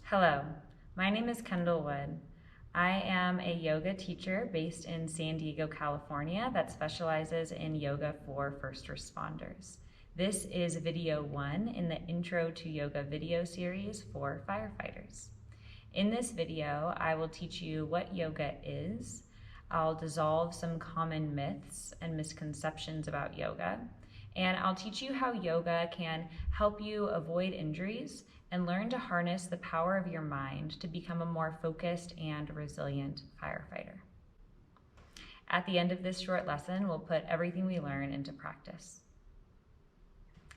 Hello, my name is Kendall Wood. I am a yoga teacher based in San Diego, California that specializes in yoga for first responders. This is video 1 in the Intro to Yoga video series for firefighters. In this video, I will teach you what yoga is. I'll dissolve some common myths and misconceptions about yoga, and I'll teach you how yoga can help you avoid injuries and learn to harness the power of your mind to become a more focused and resilient firefighter. At the end of this short lesson, we'll put everything we learn into practice.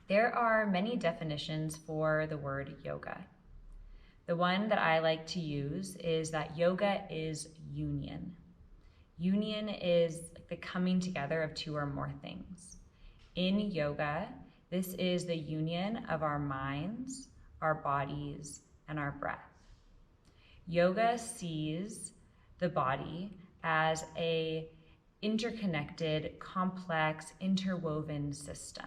There are many definitions for the word yoga. The one that I like to use is that yoga is union. Union is the coming together of two or more things. In yoga, this is the union of our minds, our bodies, and our breath. Yoga sees the body as an interconnected, complex, interwoven system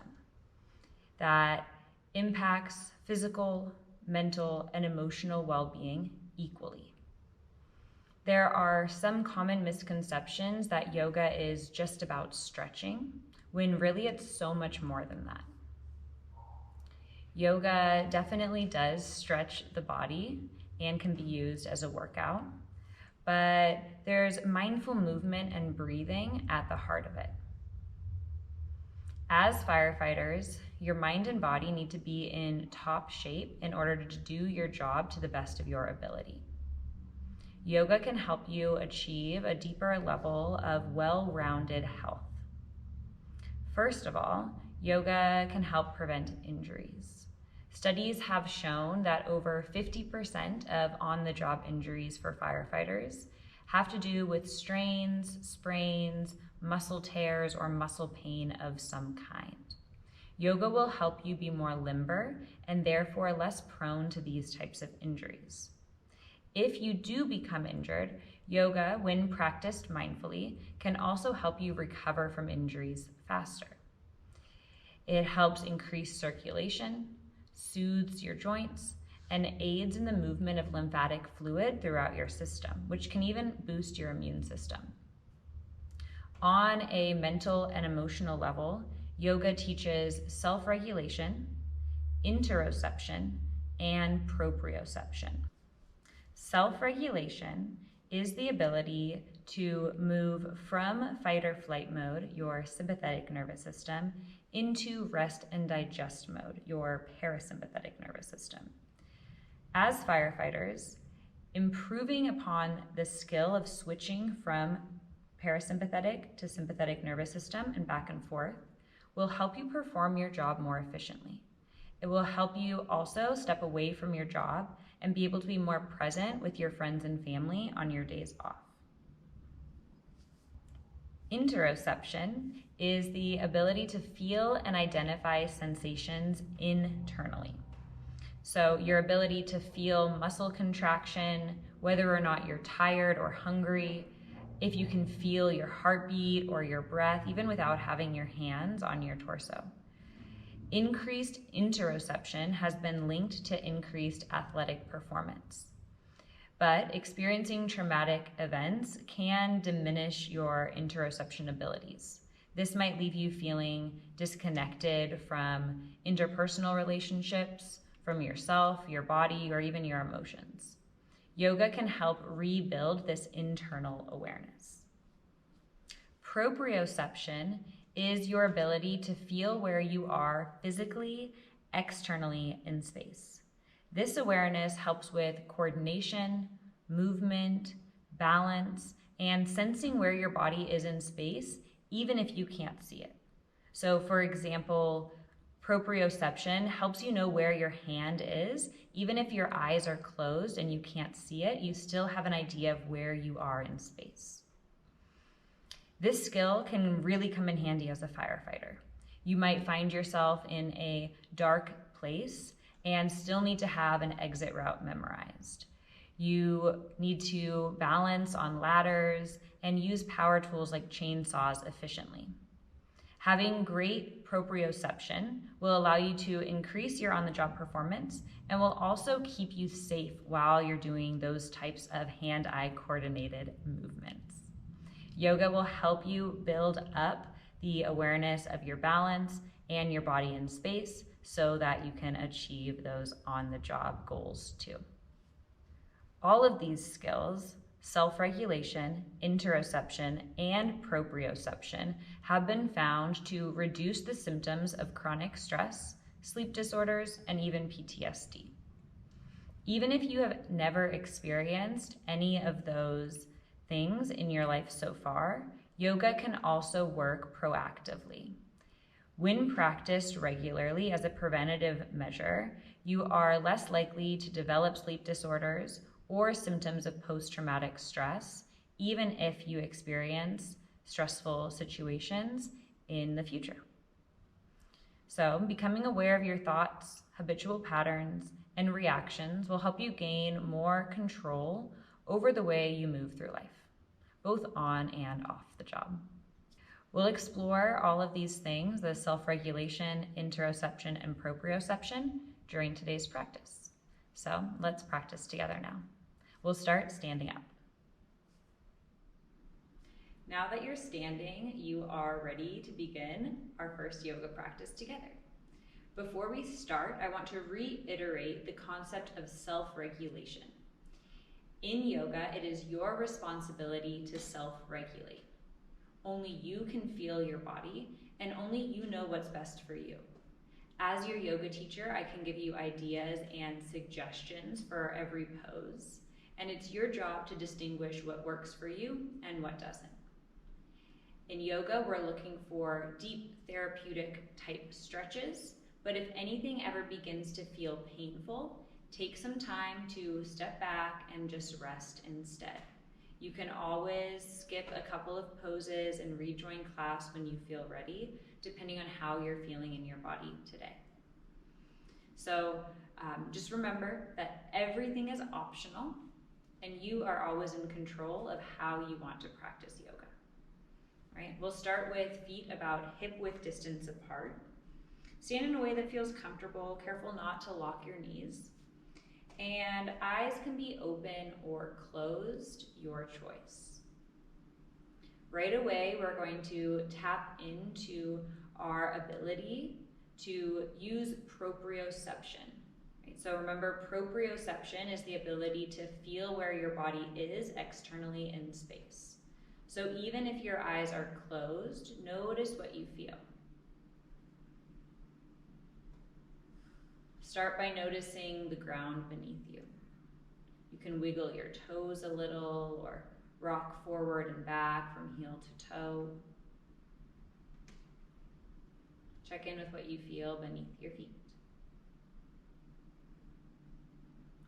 that impacts physical, mental, and emotional well-being equally. There are some common misconceptions that yoga is just about stretching, when really it's so much more than that. Yoga definitely does stretch the body and can be used as a workout, but there's mindful movement and breathing at the heart of it. As firefighters, your mind and body need to be in top shape in order to do your job to the best of your ability. Yoga can help you achieve a deeper level of well-rounded health. First of all, yoga can help prevent injuries. Studies have shown that over 50% of on-the-job injuries for firefighters have to do with strains, sprains, muscle tears, or muscle pain of some kind. Yoga will help you be more limber and therefore less prone to these types of injuries. If you do become injured, yoga, when practiced mindfully, can also help you recover from injuries faster. It helps increase circulation, soothes your joints, and aids in the movement of lymphatic fluid throughout your system, which can even boost your immune system. On a mental and emotional level, yoga teaches self-regulation, interoception, and proprioception. Self-regulation is the ability to move from fight or flight mode, your sympathetic nervous system, into rest and digest mode, your parasympathetic nervous system. As firefighters, improving upon the skill of switching from parasympathetic to sympathetic nervous system and back and forth will help you perform your job more efficiently. It will help you also step away from your job and be able to be more present with your friends and family on your days off. Interoception is the ability to feel and identify sensations internally. So your ability to feel muscle contraction, whether or not you're tired or hungry, if you can feel your heartbeat or your breath, even without having your hands on your torso. Increased interoception has been linked to increased athletic performance. But experiencing traumatic events can diminish your interoception abilities. This might leave you feeling disconnected from interpersonal relationships, from yourself, your body, or even your emotions. Yoga can help rebuild this internal awareness. Proprioception is your ability to feel where you are physically, externally in space. This awareness helps with coordination, movement, balance, and sensing where your body is in space, even if you can't see it. So for example, proprioception helps you know where your hand is. Even if your eyes are closed and you can't see it, you still have an idea of where you are in space. This skill can really come in handy as a firefighter. You might find yourself in a dark place and still need to have an exit route memorized. You need to balance on ladders and use power tools like chainsaws efficiently. Having great proprioception will allow you to increase your on-the-job performance and will also keep you safe while you're doing those types of hand-eye coordinated movements. Yoga will help you build up the awareness of your balance and your body in space so that you can achieve those on-the-job goals too. All of these skills, self-regulation, interoception, and proprioception, have been found to reduce the symptoms of chronic stress, sleep disorders, and even PTSD. Even if you have never experienced any of those things in your life so far, yoga can also work proactively. When practiced regularly as a preventative measure, you are less likely to develop sleep disorders or symptoms of post-traumatic stress, even if you experience stressful situations in the future. So, becoming aware of your thoughts, habitual patterns, and reactions will help you gain more control over the way you move through life, both on and off the job. We'll explore all of these things, the self-regulation, interoception, and proprioception, during today's practice. So let's practice together now. We'll start standing up. Now that you're standing, you are ready to begin our first yoga practice together. Before we start, I want to reiterate the concept of self-regulation. In yoga, it is your responsibility to self-regulate. Only you can feel your body, and only you know what's best for you. As your yoga teacher, I can give you ideas and suggestions for every pose, and it's your job to distinguish what works for you and what doesn't. In yoga, we're looking for deep therapeutic type stretches, but if anything ever begins to feel painful, take some time to step back and just rest instead. You can always skip a couple of poses and rejoin class when you feel ready, depending on how you're feeling in your body today. So just remember that everything is optional and you are always in control of how you want to practice yoga. Right? We'll start with feet about hip-width distance apart. Stand in a way that feels comfortable, careful not to lock your knees. And eyes can be open or closed, your choice. Right away, we're going to tap into our ability to use proprioception. Right? So remember, proprioception is the ability to feel where your body is externally in space. So even if your eyes are closed, notice what you feel. Start by noticing the ground beneath you. You can wiggle your toes a little or rock forward and back from heel to toe. Check in with what you feel beneath your feet.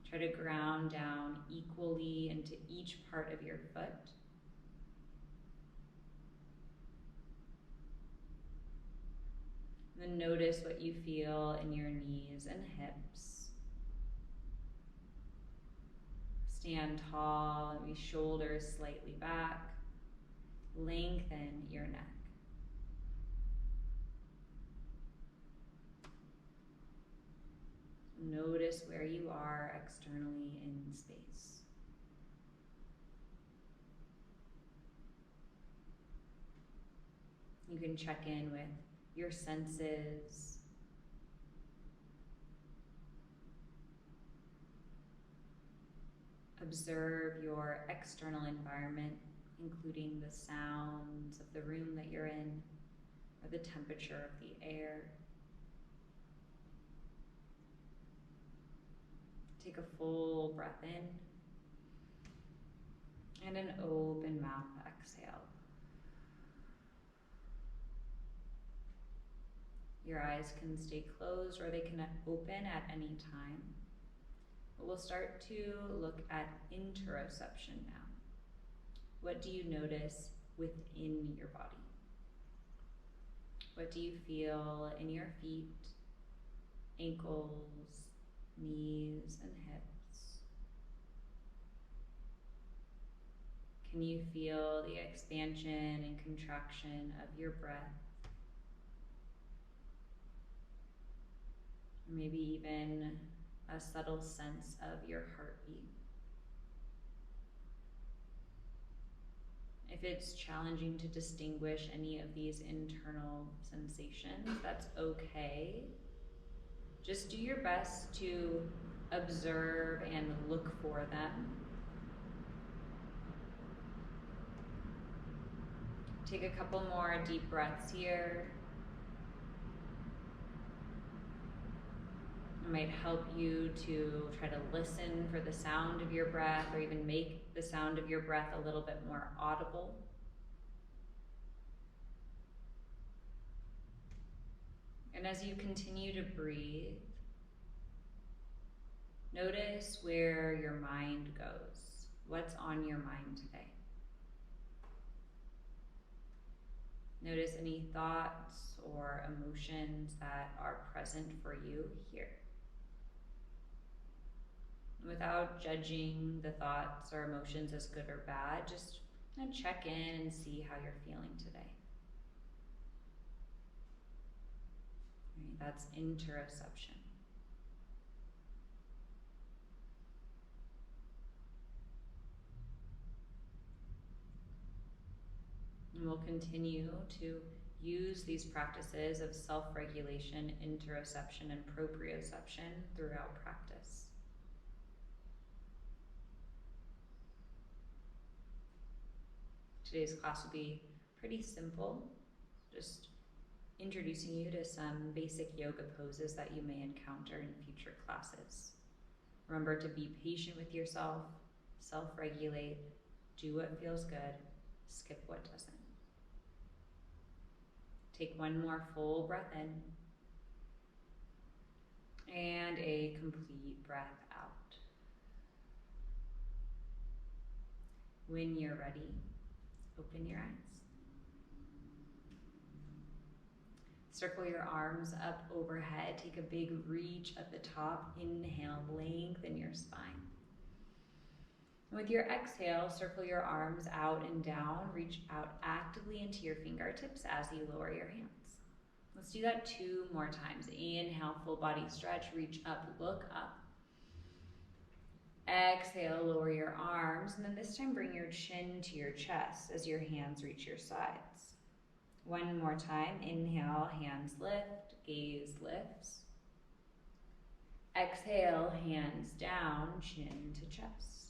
Try to ground down equally into each part of your foot. Then notice what you feel in your knees and hips. Stand tall, maybe shoulders slightly back. Lengthen your neck. Notice where you are externally in space. You can check in with your senses. Observe your external environment, including the sounds of the room that you're in, or the temperature of the air. Take a full breath in, and an open mouth exhale. Your eyes can stay closed or they can open at any time. But we'll start to look at interoception now. What do you notice within your body? What do you feel in your feet, ankles, knees, and hips? Can you feel the expansion and contraction of your breath? maybe even a subtle sense of your heartbeat. If it's challenging to distinguish any of these internal sensations, that's okay. Just do your best to observe and look for them. Take a couple more deep breaths here. It might help you to try to listen for the sound of your breath, or even make the sound of your breath a little bit more audible. And as you continue to breathe, notice where your mind goes. What's on your mind today? Notice any thoughts or emotions that are present for you here. Without judging the thoughts or emotions as good or bad, just check in and see how you're feeling today. Right, that's interoception. And we'll continue to use these practices of self-regulation, interoception, and proprioception throughout practice. Today's class will be pretty simple, just introducing you to some basic yoga poses that you may encounter in future classes. Remember to be patient with yourself, self-regulate, do what feels good, skip what doesn't. Take one more full breath in and a complete breath out. When you're ready, open your eyes. Circle your arms up overhead. Take a big reach at the top. Inhale, lengthen your spine. With your exhale, circle your arms out and down. Reach out actively into your fingertips as you lower your hands. Let's do that 2 more times. Inhale, full body stretch. Reach up, look up. Exhale, lower your arms. And then this time, bring your chin to your chest as your hands reach your sides. 1 more time. Inhale, hands lift, gaze lifts. Exhale, hands down, chin to chest.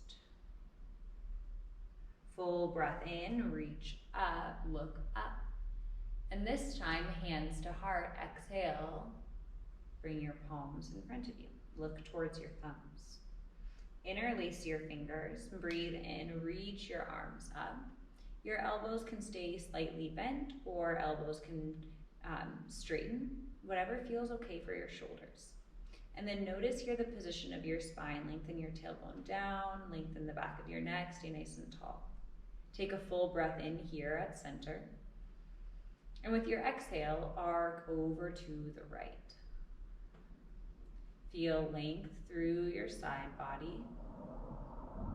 Full breath in, reach up, look up. And this time, hands to heart. Exhale, bring your palms in front of you. Look towards your thumbs. Interlace your fingers, breathe in, reach your arms up. Your elbows can stay slightly bent or elbows can straighten, whatever feels okay for your shoulders. And then notice here the position of your spine. Lengthen your tailbone down, lengthen the back of your neck, stay nice and tall. Take a full breath in here at center. And with your exhale, arc over to the right. Feel length through your side body.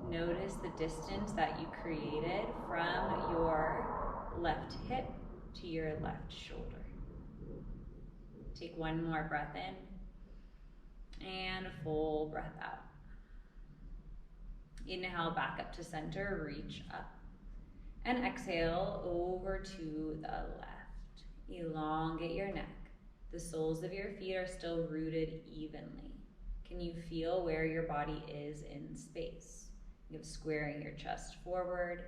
Notice the distance that you created from your left hip to your left shoulder. Take 1 more breath in and a full breath out. Inhale back up to center, reach up. And exhale over to the left. Elongate your neck. The soles of your feet are still rooted evenly. Can you feel where your body is in space? You're squaring your chest forward.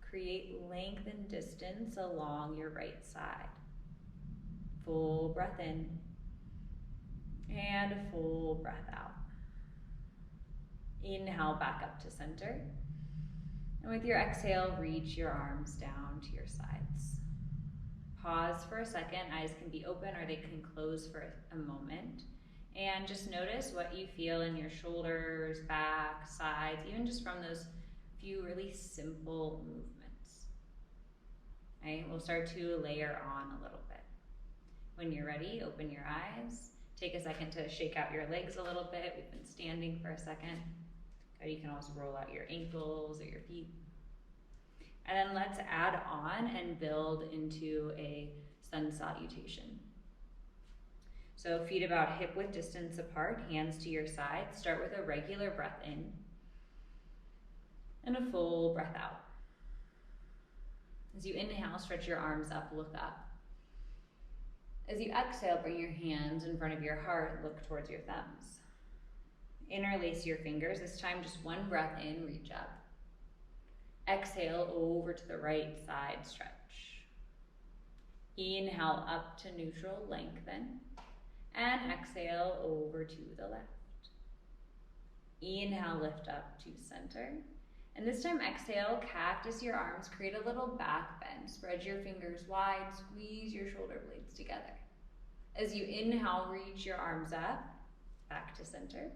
Create length and distance along your right side. Full breath in and a full breath out. Inhale back up to center. And with your exhale, reach your arms down to your sides. Pause for a second. Eyes can be open or they can close for a moment. And just notice what you feel in your shoulders, back, sides, even just from those few really simple movements. Right? We'll start to layer on a little bit. When you're ready, open your eyes. Take a second to shake out your legs a little bit. We've been standing for a second. You can also roll out your ankles or your feet. And then let's add on and build into a sun salutation. So feet about hip width distance apart, hands to your side. Start with a regular breath in and a full breath out. As you inhale, stretch your arms up, look up. As you exhale, bring your hands in front of your heart, look towards your thumbs. Interlace your fingers, this time just one breath in, reach up. Exhale over to the right side, stretch. Inhale up to neutral, lengthen. And exhale over to the left. Inhale, lift up to center. And this time exhale, cactus your arms, create a little back bend. Spread your fingers wide, squeeze your shoulder blades together. As you inhale, reach your arms up, back to center.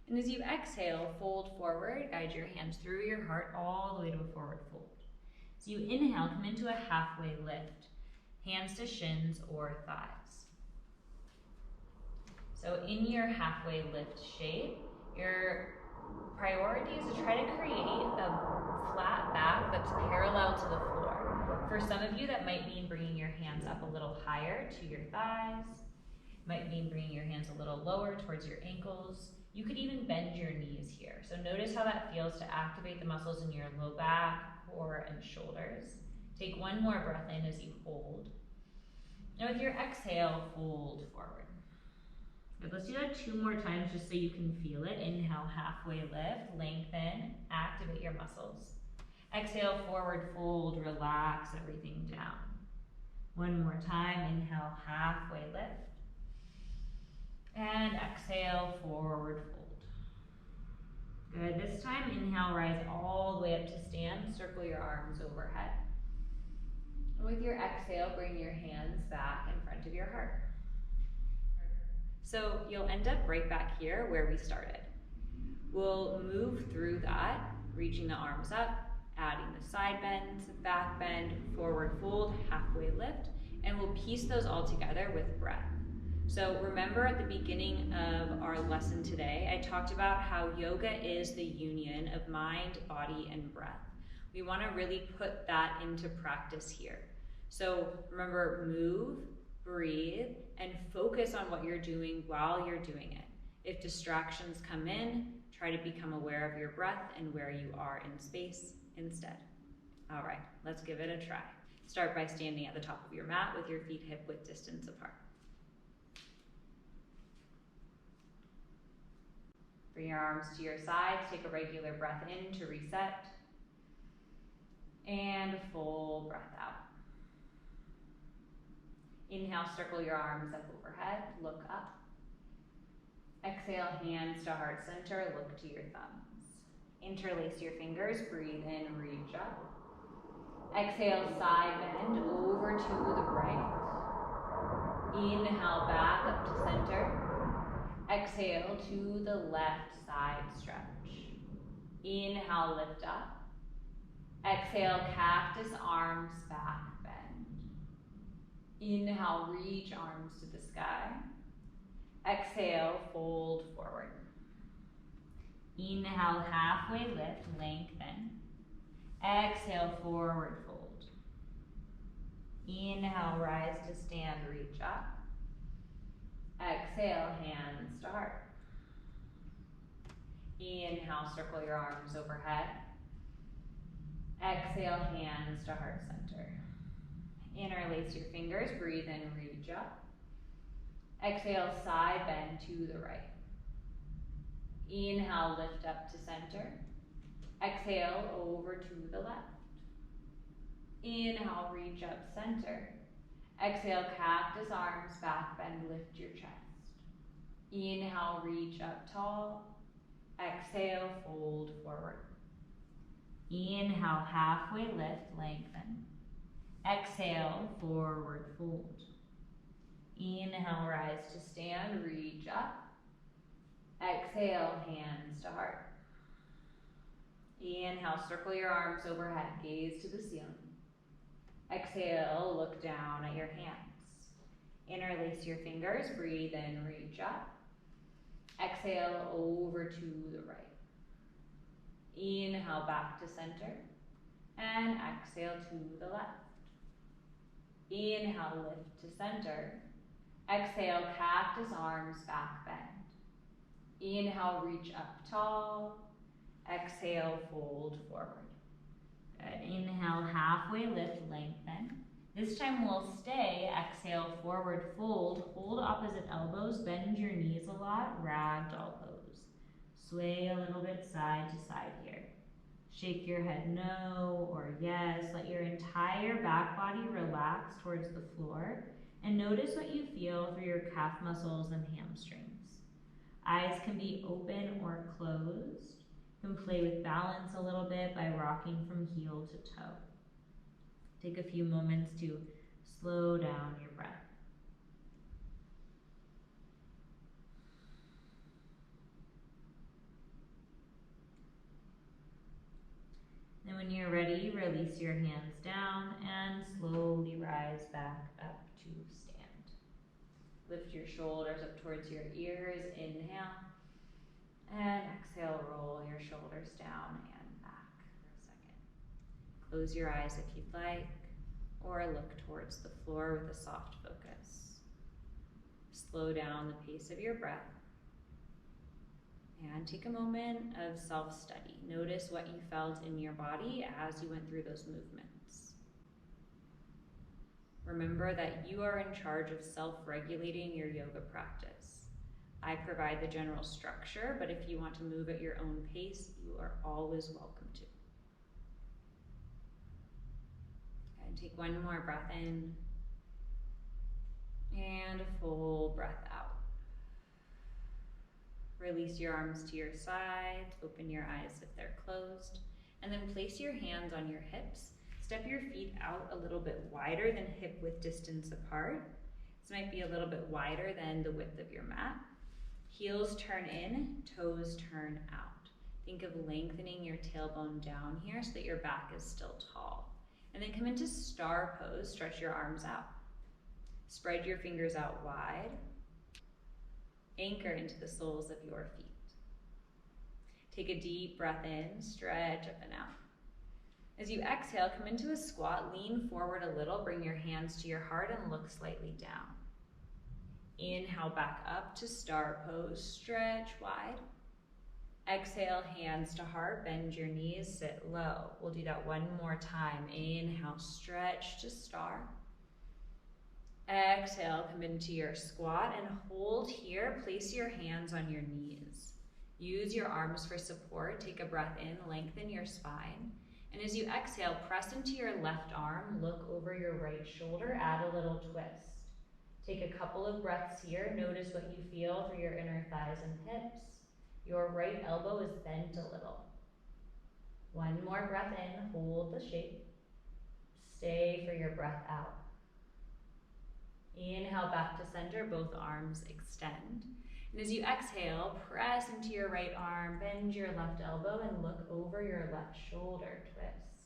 And as you exhale, fold forward, guide your hands through your heart all the way to a forward fold. As you inhale, come into a halfway lift, hands to shins or thighs. So in your halfway lift shape, your priority is to try to create a flat back that's parallel to the floor. For some of you, that might mean bringing your hands up a little higher to your thighs. Might mean bringing your hands a little lower towards your ankles. You could even bend your knees here. So notice how that feels to activate the muscles in your low back, core, and shoulders. Take one more breath in as you hold. Now with your exhale, fold forward. Good, let's do that 2 more times just so you can feel it. Inhale, halfway lift, lengthen, activate your muscles. Exhale, forward fold, relax everything down. One more time, inhale, halfway lift. And exhale, forward fold. Good, this time inhale, rise all the way up to stand, circle your arms overhead. And with your exhale, bring your hands back in front of your heart. So you'll end up right back here where we started. We'll move through that, reaching the arms up, adding the side bends, back bend, forward fold, halfway lift, and we'll piece those all together with breath. So remember at the beginning of our lesson today, I talked about how yoga is the union of mind, body, and breath. We want to really put that into practice here. So remember, move, breathe, and focus on what you're doing while you're doing it. If distractions come in, try to become aware of your breath and where you are in space instead. All right, let's give it a try. Start by standing at the top of your mat with your feet hip width distance apart. Bring your arms to your sides, take a regular breath in to reset, and a full breath out. Inhale, circle your arms up overhead, look up. Exhale, hands to heart center, look to your thumbs. Interlace your fingers, breathe in, reach up. Exhale, side bend over to the right. Inhale, back up to center. Exhale to the left side stretch. Inhale, lift up. Exhale, cactus arms back bend. Inhale, reach arms to the sky. Exhale, fold forward. Inhale, halfway lift, lengthen. Exhale, forward fold. Inhale, rise to stand, reach up. Exhale, hands to heart. Inhale, circle your arms overhead. Exhale, hands to heart center. Interlace your fingers, breathe in, reach up. Exhale, side bend to the right. Inhale, lift up to center. Exhale, over to the left. Inhale, reach up center. Exhale, cactus arms, back bend, lift your chest. Inhale, reach up tall. Exhale, fold forward. Inhale, halfway lift, lengthen. Exhale, forward fold. Inhale, rise to stand, reach up. Exhale, hands to heart. Inhale, circle your arms overhead, gaze to the ceiling. Exhale, look down at your hands. Interlace your fingers, breathe in, reach up. Exhale, over to the right. Inhale, back to center. And exhale to the left. Inhale, lift to center. Exhale, cactus arms, back bend. Inhale, reach up tall. Exhale, fold forward. Good. Inhale, halfway lift, lengthen. This time we'll stay. Exhale, forward fold. Hold opposite elbows. Bend your knees a lot. Ragdoll pose. Sway a little bit side to side here. Shake your head no or yes. Let your entire back body relax towards the floor. And notice what you feel through your calf muscles and hamstrings. Eyes can be open or closed. You can play with balance a little bit by rocking from heel to toe. Take a few moments to slow down your breath. And when you're ready, release your hands down and slowly rise back up to stand. Lift your shoulders up towards your ears. Inhale. And exhale, roll your shoulders down and back for a second. Close your eyes if you'd like, or look towards the floor with a soft focus. Slow down the pace of your breath. And take a moment of self-study. Notice what you felt in your body as you went through those movements. Remember that you are in charge of self-regulating your yoga practice. I provide the general structure, but if you want to move at your own pace, you are always welcome to. And take one more breath in, and a full breath out. Release your arms to your sides, open your eyes if they're closed, and then place your hands on your hips. Step your feet out a little bit wider than hip width distance apart. This might be a little bit wider than the width of your mat. Heels turn in, toes turn out. Think of lengthening your tailbone down here so that your back is still tall. And then come into star pose, stretch your arms out. Spread your fingers out wide. Anchor into the soles of your feet. Take a deep breath in, stretch up and out. As you exhale, come into a squat, lean forward a little, bring your hands to your heart and look slightly down. Inhale back up to star pose, stretch wide. Exhale, hands to heart, bend your knees, sit low. We'll do that one more time. Inhale, stretch to star. Exhale, come into your squat and hold here. Place your hands on your knees. Use your arms for support. Take a breath in, lengthen your spine. And as you exhale, press into your left arm, look over your right shoulder, add a little twist. Take a couple of breaths here. Notice what you feel through your inner thighs and hips. Your right elbow is bent a little. One more breath in, hold the shape. Stay for your breath out. Inhale back to center, both arms extend. And as you exhale, press into your right arm, bend your left elbow and look over your left shoulder, twist.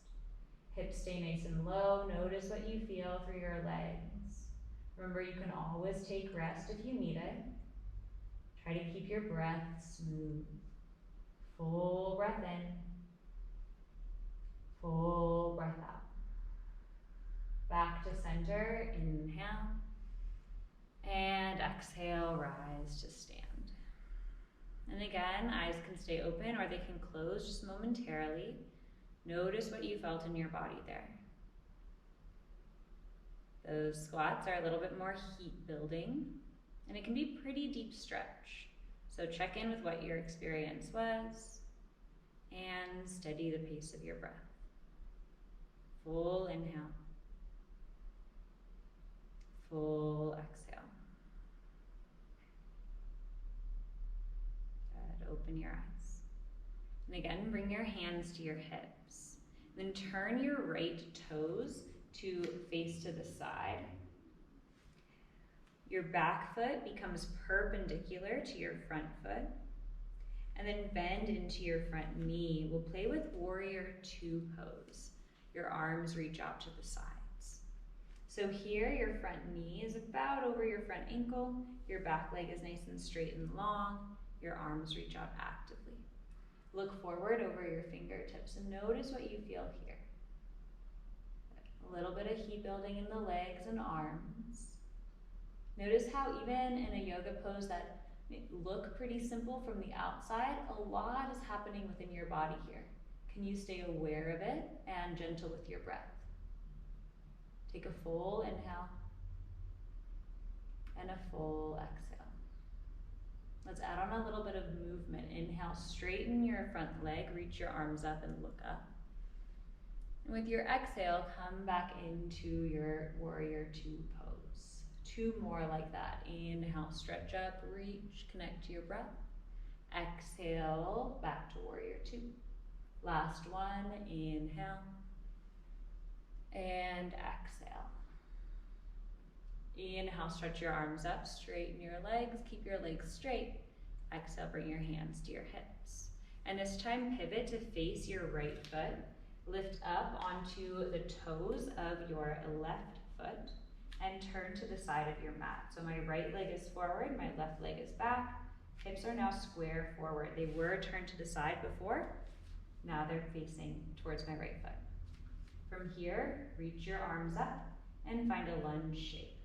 Hips stay nice and low. Notice what you feel through your legs. Remember, you can always take rest if you need it. Try to keep your breath smooth. Full breath in. Full breath out. Back to center, inhale. And exhale, rise to stand. And again, eyes can stay open or they can close just momentarily. Notice what you felt in your body there. Those squats are a little bit more heat building, and it can be pretty deep stretch. So check in with what your experience was and steady the pace of your breath. Full inhale. Full exhale. Good. Open your eyes. And again, bring your hands to your hips. Then turn your right toes to face to the side. Your back foot becomes perpendicular to your front foot. And then bend into your front knee. We'll play with warrior two pose. Your arms reach out to the sides. So here, your front knee is about over your front ankle. Your back leg is nice and straight and long. Your arms reach out actively. Look forward over your fingertips and notice what you feel here. A little bit of heat building in the legs and arms. Notice how even in a yoga pose that may look pretty simple from the outside, a lot is happening within your body here. Can you stay aware of it and gentle with your breath? Take a full inhale and a full exhale. Let's add on a little bit of movement. Inhale, straighten your front leg, reach your arms up and look up. And with your exhale, come back into your warrior two pose. Two more like that. Inhale, stretch up, reach, connect to your breath. Exhale, back to warrior two. Last one, inhale and exhale. Inhale, stretch your arms up, straighten your legs, keep your legs straight. Exhale, bring your hands to your hips. And this time, pivot to face your right foot. Lift up onto the toes of your left foot and turn to the side of your mat. So my right leg is forward, my left leg is back. Hips are now square forward. They were turned to the side before. Now they're facing towards my right foot. From here, reach your arms up and find a lunge shape.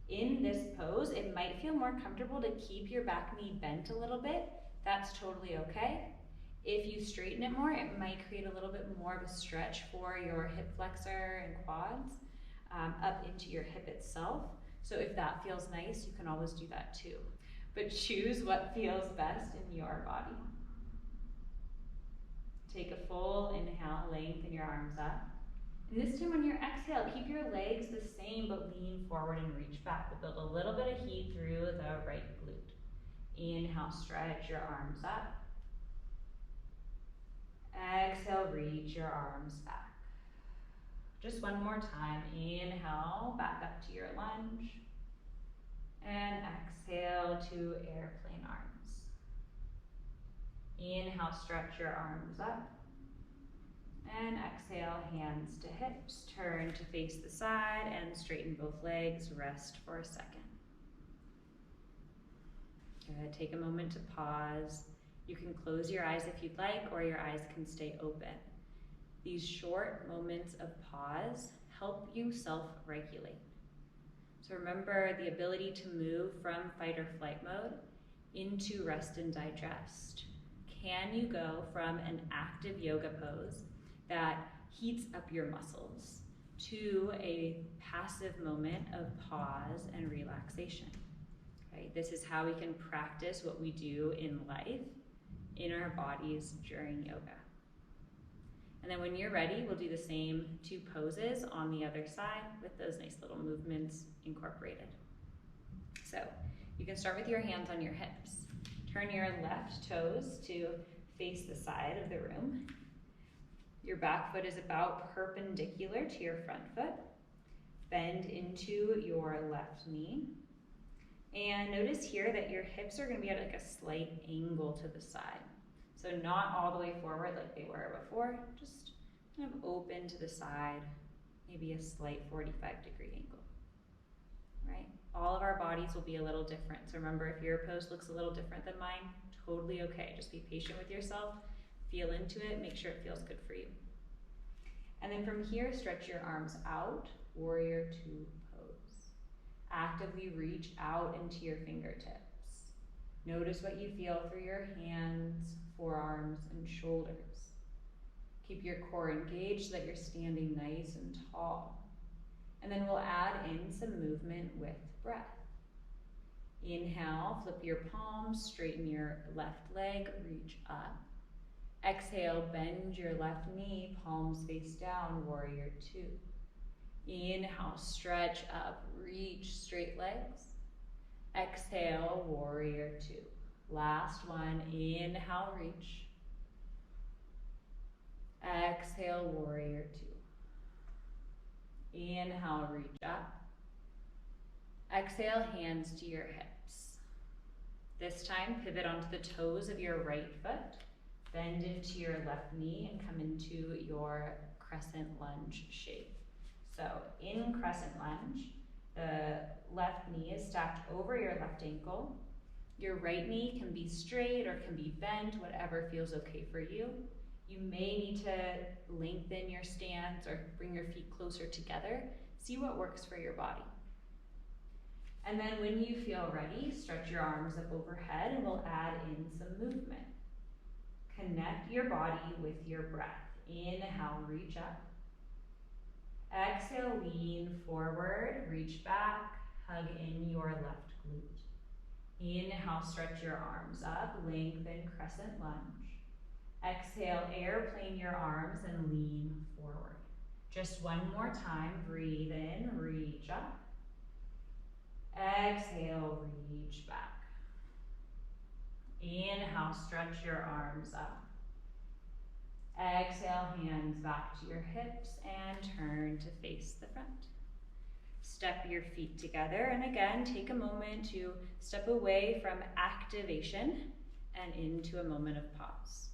In this pose, it might feel more comfortable to keep your back knee bent a little bit. That's totally okay. If you straighten it more, it might create a little bit more of a stretch for your hip flexor and quads up into your hip itself. So if that feels nice, you can always do that too. But choose what feels best in your body. Take a full inhale, lengthen your arms up. And this time on your exhale, keep your legs the same, but lean forward and reach back. We'll build a little bit of heat through the right glute. Inhale, stretch your arms up. Exhale, reach your arms back. Just one more time. Inhale, back up to your lunge. And exhale to airplane arms. Inhale, stretch your arms up. And exhale, hands to hips. Turn to face the side and straighten both legs. Rest for a second. Good. Take a moment to pause. You can close your eyes if you'd like, or your eyes can stay open. These short moments of pause help you self-regulate. So remember the ability to move from fight or flight mode into rest and digest. Can you go from an active yoga pose that heats up your muscles to a passive moment of pause and relaxation? Okay, this is how we can practice what we do in life, in our bodies during yoga. And then when you're ready, we'll do the same two poses on the other side with those nice little movements incorporated. So you can start with your hands on your hips. Turn your left toes to face the side of the room. Your back foot is about perpendicular to your front foot. Bend into your left knee. And notice here that your hips are going to be at like a slight angle to the side. So not all the way forward like they were before, just kind of open to the side, maybe a slight 45-degree angle, right? All of our bodies will be a little different. So remember, if your pose looks a little different than mine, totally okay. Just be patient with yourself, feel into it, make sure it feels good for you. And then from here, stretch your arms out, warrior two pose. Actively reach out into your fingertips. Notice what you feel through your hands, forearms, and shoulders. Keep your core engaged so that you're standing nice and tall. And then we'll add in some movement with breath. Inhale, flip your palms, straighten your left leg, reach up. Exhale, bend your left knee, palms face down, warrior two. Inhale, stretch up, reach straight legs. Exhale, warrior two. Last one, inhale, reach. Exhale, warrior two. Inhale, reach up. Exhale, hands to your hips. This time, pivot onto the toes of your right foot. Bend into your left knee and come into your crescent lunge shape. So in crescent lunge, the left knee is stacked over your left ankle. Your right knee can be straight or can be bent, whatever feels okay for you. You may need to lengthen your stance or bring your feet closer together. See what works for your body. And then when you feel ready, stretch your arms up overhead and we'll add in some movement. Connect your body with your breath. Inhale, reach up. Exhale, lean forward, reach back, hug in your left glute. Inhale, stretch your arms up, lengthen crescent lunge. Exhale, airplane your arms and lean forward. Just one more time, breathe in, reach up. Exhale, reach back. Inhale, stretch your arms up. Exhale, hands back to your hips and turn to face the front. Step your feet together and again, take a moment to step away from activation and into a moment of pause.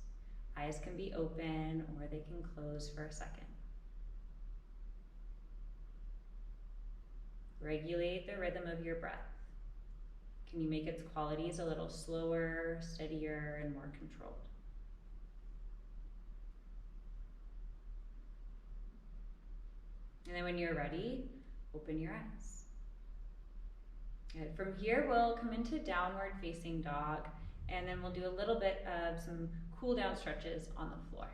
Eyes can be open or they can close for a second. Regulate the rhythm of your breath. Can you make its qualities a little slower, steadier, and more controlled? And then when you're ready, open your eyes. Good. From here, we'll come into downward facing dog, and then we'll do a little bit of some cool down stretches on the floor.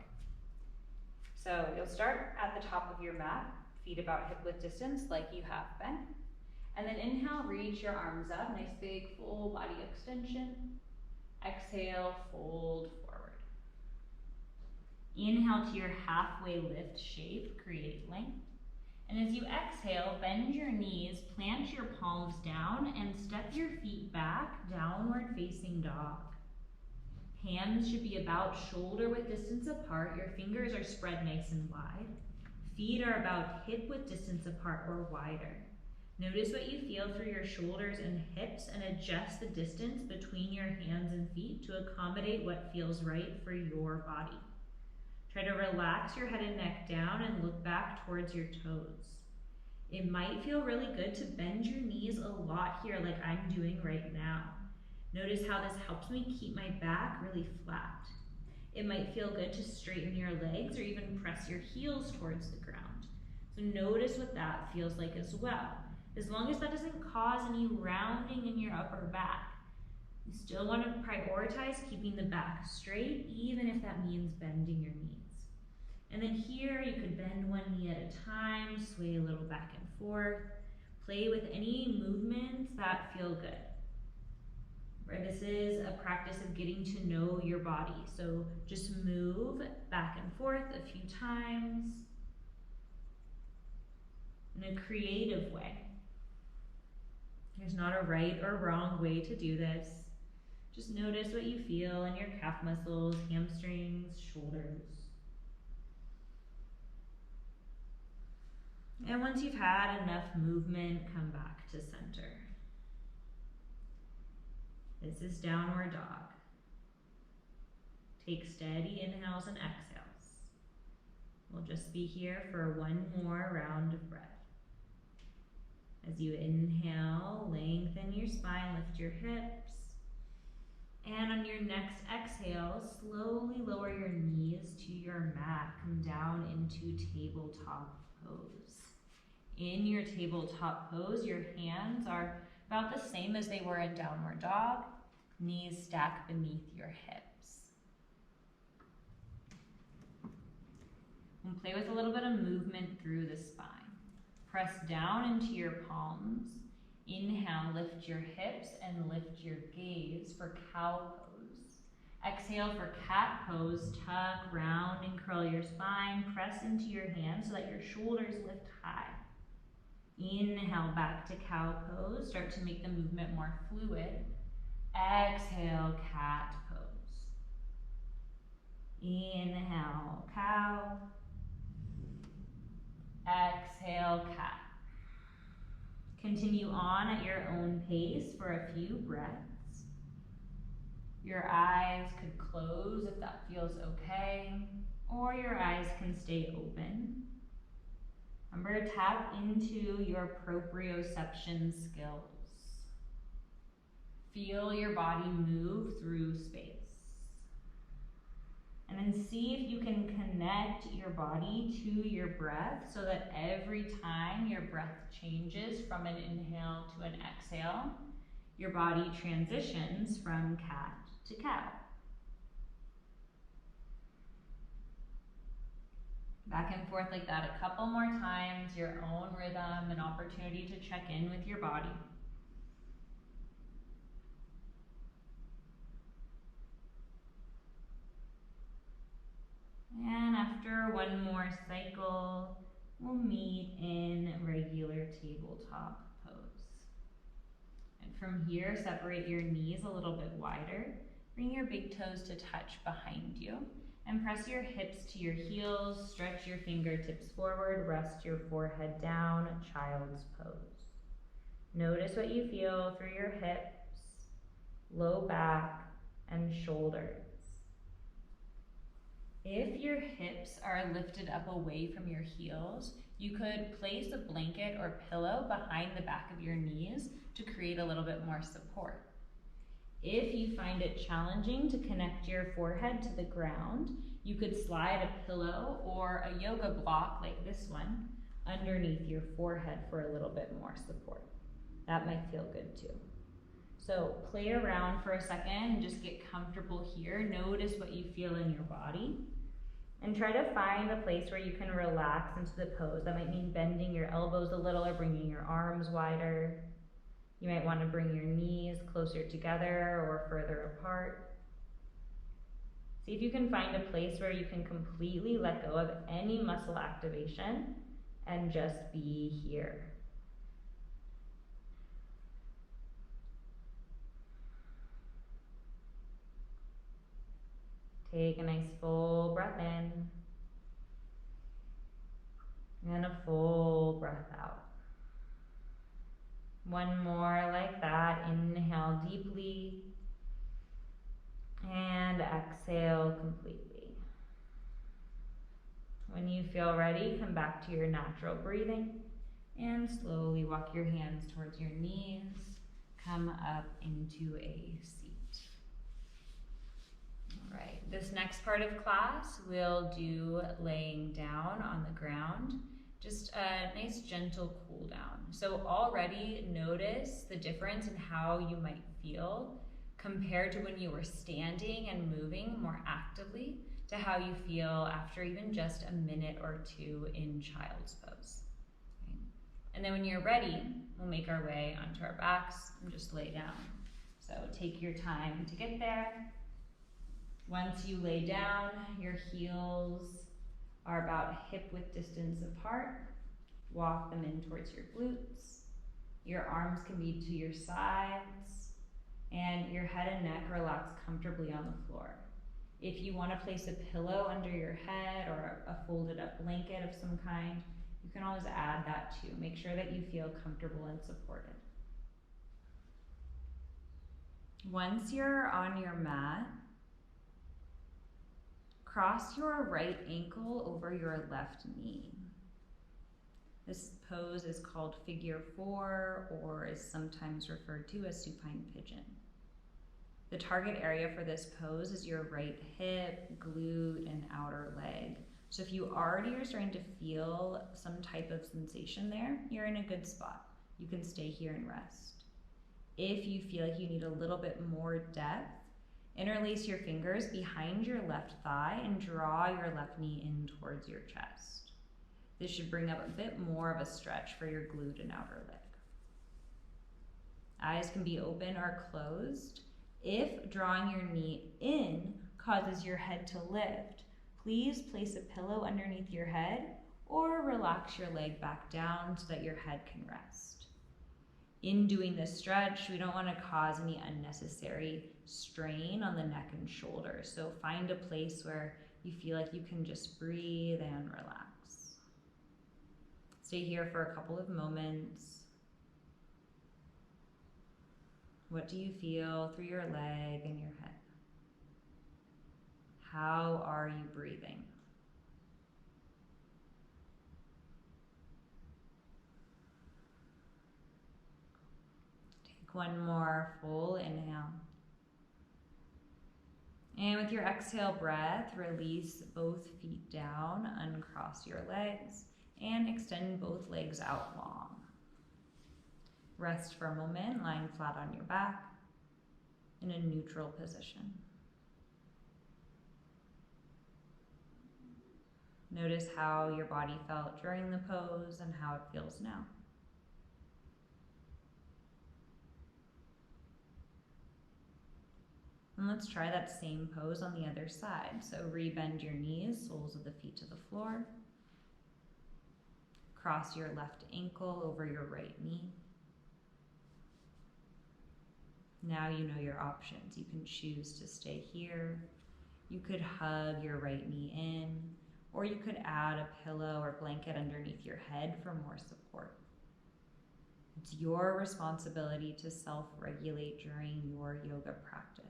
So you'll start at the top of your mat, feet about hip width distance like you have been. And then inhale, reach your arms up, nice big full body extension. Exhale, fold forward. Inhale to your halfway lift shape, create length. And as you exhale, bend your knees, plant your palms down, and step your feet back, downward facing dog. Hands should be about shoulder width distance apart. Your fingers are spread nice and wide. Feet are about hip width distance apart or wider. Notice what you feel through your shoulders and hips and adjust the distance between your hands and feet to accommodate what feels right for your body. Try to relax your head and neck down and look back towards your toes. It might feel really good to bend your knees a lot here like I'm doing right now. Notice how this helps me keep my back really flat. It might feel good to straighten your legs or even press your heels towards the ground. So notice what that feels like as well. As long as that doesn't cause any rounding in your upper back, you still want to prioritize keeping the back straight, even if that means bending your knees. And then here, you could bend one knee at a time, sway a little back and forth, play with any movements that feel good. Right, this is a practice of getting to know your body. So just move back and forth a few times in a creative way. There's not a right or wrong way to do this. Just notice what you feel in your calf muscles, hamstrings, shoulders. And once you've had enough movement, come back to center. This is downward dog. Take steady inhales and exhales. We'll just be here for one more round of breath. As you inhale, lengthen your spine, lift your hips. And on your next exhale, slowly lower your knees to your mat. Come down into tabletop pose. In your tabletop pose, your hands are about the same as they were in downward dog. Knees stack beneath your hips. And play with a little bit of movement through the spine. Press down into your palms. Inhale, lift your hips and lift your gaze for cow pose. Exhale for cat pose. Tuck, round, and curl your spine. Press into your hands so that your shoulders lift high. Inhale back to cow pose. Start to make the movement more fluid. Exhale, cat pose. Inhale, cow. Exhale, cat. Continue on at your own pace for a few breaths. Your eyes could close if that feels okay, or your eyes can stay open. Remember to tap into your proprioception skills. Feel your body move through space. And then see if you can connect your body to your breath so that every time your breath changes from an inhale to an exhale, your body transitions from cat to cow. Back and forth like that a couple more times, your own rhythm, an opportunity to check in with your body. And after one more cycle, we'll meet in regular tabletop pose. And from here, separate your knees a little bit wider. Bring your big toes to touch behind you. And press your hips to your heels, stretch your fingertips forward, rest your forehead down, child's pose. Notice what you feel through your hips, low back, and shoulders. If your hips are lifted up away from your heels, you could place a blanket or pillow behind the back of your knees to create a little bit more support. If you find it challenging to connect your forehead to the ground, you could slide a pillow or a yoga block like this one underneath your forehead for a little bit more support. That might feel good too. So play around for a second and just get comfortable here. Notice what you feel in your body. And try to find a place where you can relax into the pose. That might mean bending your elbows a little or bringing your arms wider. You might want to bring your knees closer together or further apart. See if you can find a place where you can completely let go of any muscle activation and just be here. Take a nice full breath in and a full breath out. One more like that. Inhale deeply and exhale completely. When you feel ready, come back to your natural breathing and slowly walk your hands towards your knees. Come up into a seat. All right, this next part of class we'll do laying down on the ground. Just a nice gentle cool down. So already notice the difference in how you might feel compared to when you were standing and moving more actively to how you feel after even just a minute or two in child's pose. Okay. And then when you're ready, we'll make our way onto our backs and just lay down. So take your time to get there. Once you lay down, your heels are about hip-width distance apart. Walk them in towards your glutes. Your arms can be to your sides, and your head and neck relax comfortably on the floor. If you want to place a pillow under your head or a folded up blanket of some kind, you can always add that too. Make sure that you feel comfortable and supported. Once you're on your mat, cross your right ankle over your left knee. This pose is called figure 4 or is sometimes referred to as supine pigeon. The target area for this pose is your right hip, glute, and outer leg. So if you already are starting to feel some type of sensation there, you're in a good spot. You can stay here and rest. If you feel like you need a little bit more depth, interlace your fingers behind your left thigh and draw your left knee in towards your chest. This should bring up a bit more of a stretch for your glute and outer leg. Eyes can be open or closed. If drawing your knee in causes your head to lift, please place a pillow underneath your head or relax your leg back down so that your head can rest. In doing this stretch, we don't want to cause any unnecessary strain on the neck and shoulders. So find a place where you feel like you can just breathe and relax. Stay here for a couple of moments. What do you feel through your leg and your head? How are you breathing? Take one more full inhale. And with your exhale breath, release both feet down, uncross your legs, and extend both legs out long. Rest for a moment, lying flat on your back in a neutral position. Notice how your body felt during the pose and how it feels now. And let's try that same pose on the other side. So rebend your knees, soles of the feet to the floor. Cross your left ankle over your right knee. Now you know your options. You can choose to stay here. You could hug your right knee in, or you could add a pillow or blanket underneath your head for more support. It's your responsibility to self-regulate during your yoga practice.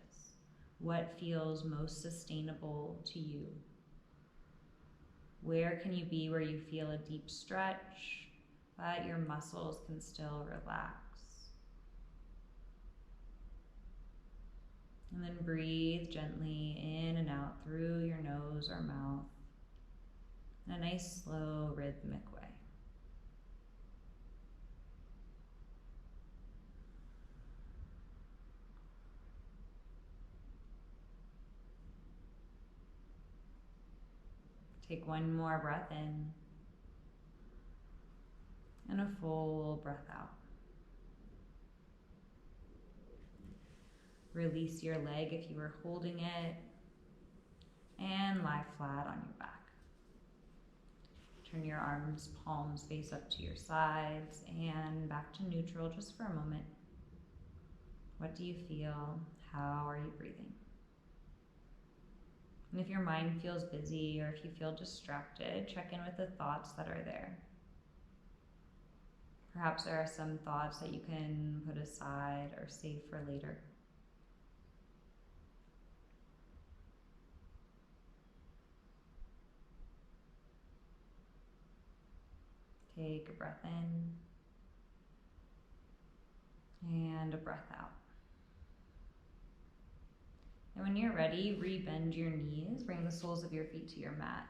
What feels most sustainable to you? Where can you be where you feel a deep stretch, but your muscles can still relax? And then breathe gently in and out through your nose or mouth in a nice, slow, rhythmic way. Take one more breath in and a full breath out. Release your leg if you were holding it and lie flat on your back. Turn your arms, palms face up to your sides and back to neutral just for a moment. What do you feel? How are you breathing? And if your mind feels busy or if you feel distracted, check in with the thoughts that are there. Perhaps there are some thoughts that you can put aside or save for later. Take a breath in and a breath out. And when you're ready, rebend your knees, bring the soles of your feet to your mat.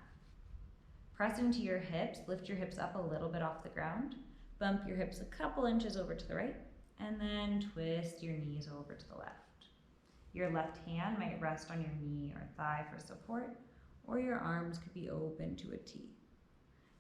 Press into your hips, lift your hips up a little bit off the ground, bump your hips a couple inches over to the right, and then twist your knees over to the left. Your left hand might rest on your knee or thigh for support, or your arms could be open to a T.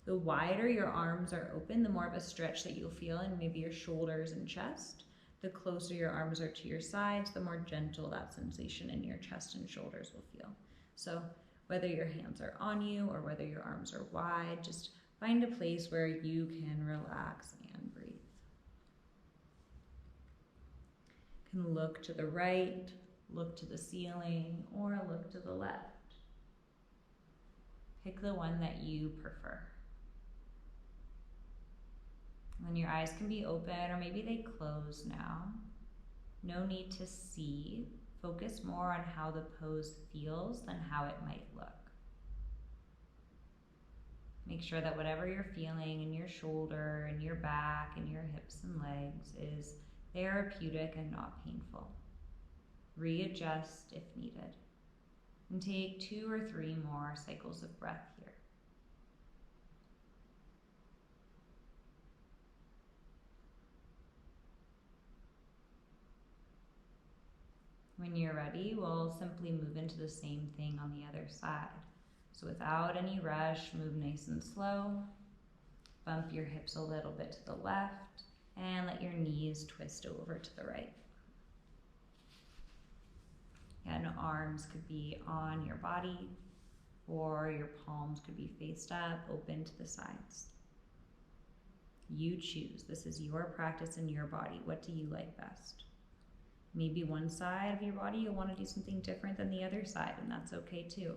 The wider your arms are open, the more of a stretch that you'll feel in maybe your shoulders and chest. The closer your arms are to your sides, the more gentle that sensation in your chest and shoulders will feel. So whether your hands are on you or whether your arms are wide, just find a place where you can relax and breathe. You can look to the right, look to the ceiling, or look to the left. Pick the one that you prefer. And your eyes can be open, or maybe they close now. No need to see. Focus more on how the pose feels than how it might look. Make sure that whatever you're feeling in your shoulder, and your back, and your hips and legs is therapeutic and not painful. Readjust if needed. And take 2 or 3 more cycles of breath here. When you're ready, we'll simply move into the same thing on the other side. So without any rush, move nice and slow. Bump your hips a little bit to the left and let your knees twist over to the right. And arms could be on your body or your palms could be faced up, open to the sides. You choose. This is your practice in your body. What do you like best? Maybe one side of your body you'll want to do something different than the other side, and that's okay too.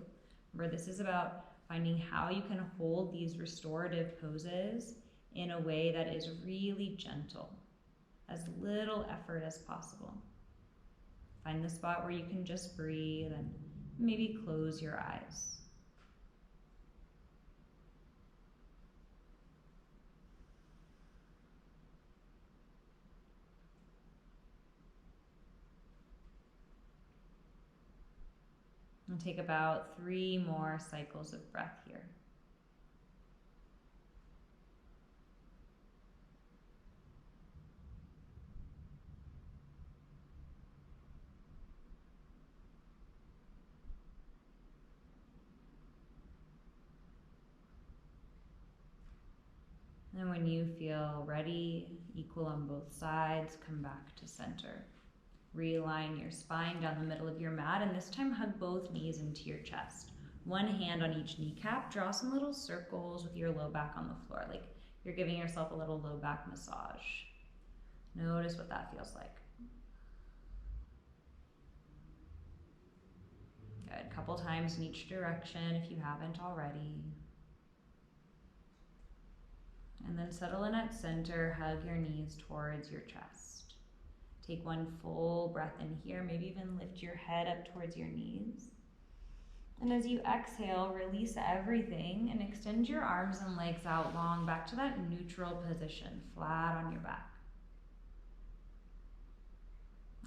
Remember, this is about finding how you can hold these restorative poses in a way that is really gentle, as little effort as possible. Find the spot where you can just breathe and maybe close your eyes. And take about 3 more cycles of breath here. And when you feel ready, equal on both sides, come back to center. Realign your spine down the middle of your mat, and this time hug both knees into your chest. One hand on each kneecap. Draw some little circles with your low back on the floor, like you're giving yourself a little low back massage. Notice what that feels like. Good. Couple times in each direction if you haven't already. And then settle in at center, hug your knees towards your chest. Take one full breath in here, maybe even lift your head up towards your knees. And as you exhale, release everything and extend your arms and legs out long, back to that neutral position, flat on your back.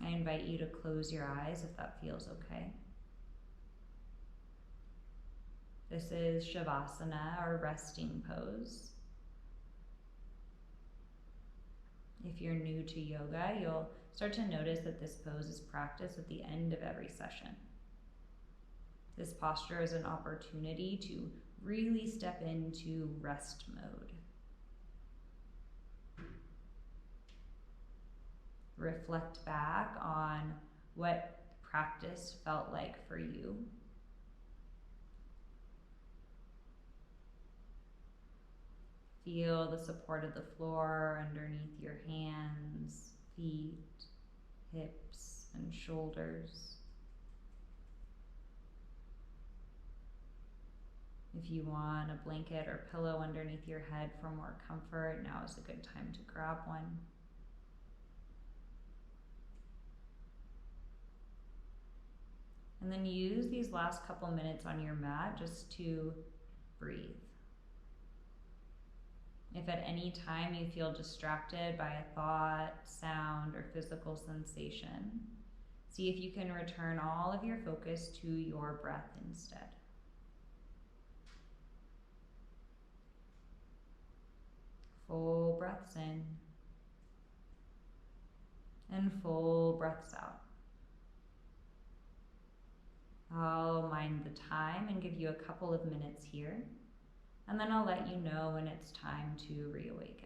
I invite you to close your eyes if that feels okay. This is Savasana, or resting pose. If you're new to yoga, you'll start to notice that this pose is practiced at the end of every session. This posture is an opportunity to really step into rest mode. Reflect back on what practice felt like for you. Feel the support of the floor underneath your hands, feet, hips, and shoulders. If you want a blanket or pillow underneath your head for more comfort, now is a good time to grab one. And then use these last couple minutes on your mat just to breathe. If at any time you feel distracted by a thought, sound, or physical sensation, see if you can return all of your focus to your breath instead. Full breaths in and full breaths out. I'll mind the time and give you a couple of minutes here, and then I'll let you know when it's time to reawaken.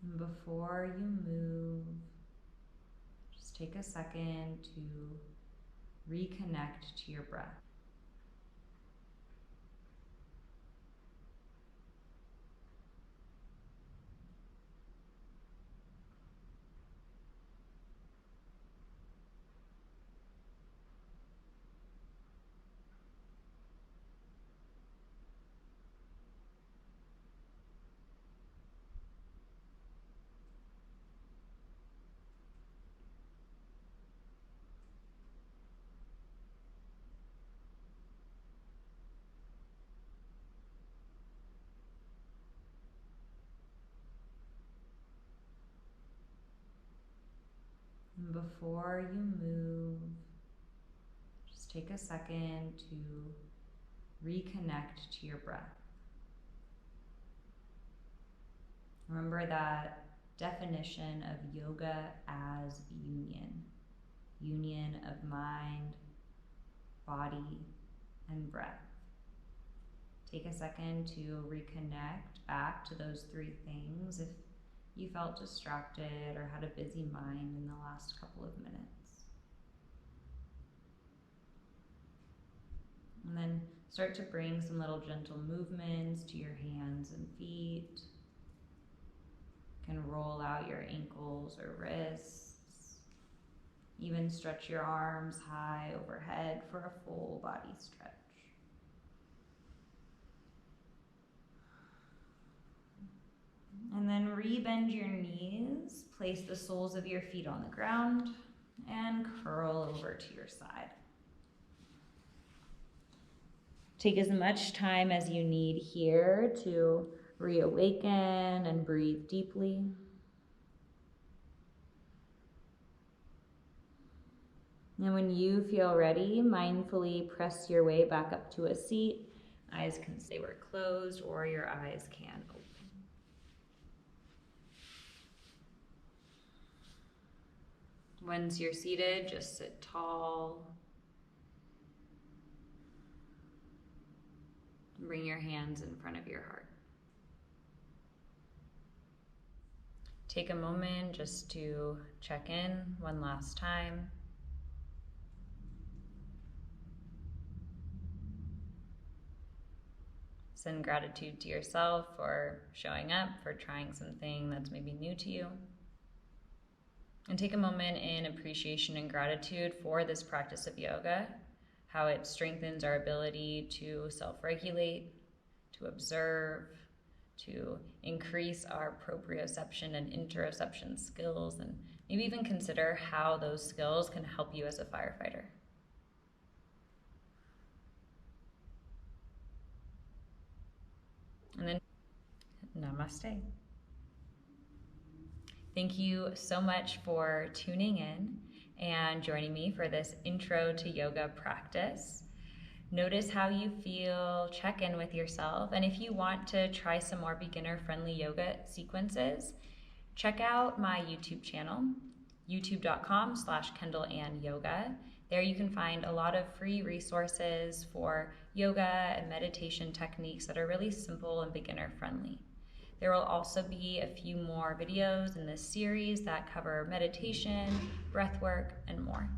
And before you move, just take a second to reconnect to your breath. And before you move, just take a second to reconnect to your breath. Remember that definition of yoga as union. Union of mind, body, and breath. Take a second to reconnect back to those 3 things if you felt distracted or had a busy mind in the last couple of minutes. Start to bring some little gentle movements to your hands and feet. You can roll out your ankles or wrists. Even stretch your arms high overhead for a full body stretch. And then re-bend your knees, place the soles of your feet on the ground, and curl over to your side. Take as much time as you need here to reawaken and breathe deeply. And when you feel ready, mindfully press your way back up to a seat. Eyes can stay where closed, or your eyes can open. Once you're seated, just sit tall. Bring your hands in front of your heart. Take a moment just to check in one last time. Send gratitude to yourself for showing up, for trying something that's maybe new to you. And take a moment in appreciation and gratitude for this practice of yoga, how it strengthens our ability to self-regulate, to observe, to increase our proprioception and interoception skills, and maybe even consider how those skills can help you as a firefighter. And then, namaste. Thank you so much for tuning in and joining me for this intro to yoga practice. Notice how you feel, check in with yourself, and if you want to try some more beginner-friendly yoga sequences, check out my YouTube channel, youtube.com/KendallAnnYoga. There you can find a lot of free resources for yoga and meditation techniques that are really simple and beginner-friendly. There will also be a few more videos in this series that cover meditation, breathwork, and more.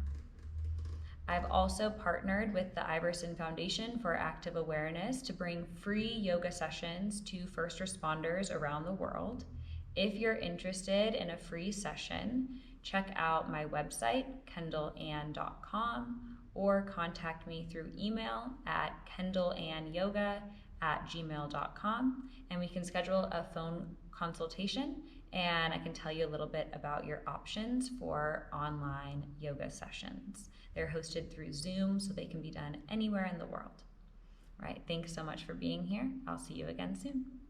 I've also partnered with the Iverson Foundation for Active Awareness to bring free yoga sessions to first responders around the world. If you're interested in a free session, check out my website, kendallann.com, or contact me through email at kendallannyoga@gmail.com, and we can schedule a phone consultation, and I can tell you a little bit about your options for online yoga sessions. They're hosted through Zoom, so they can be done anywhere in the world. All right, thanks so much for being here. I'll see you again soon.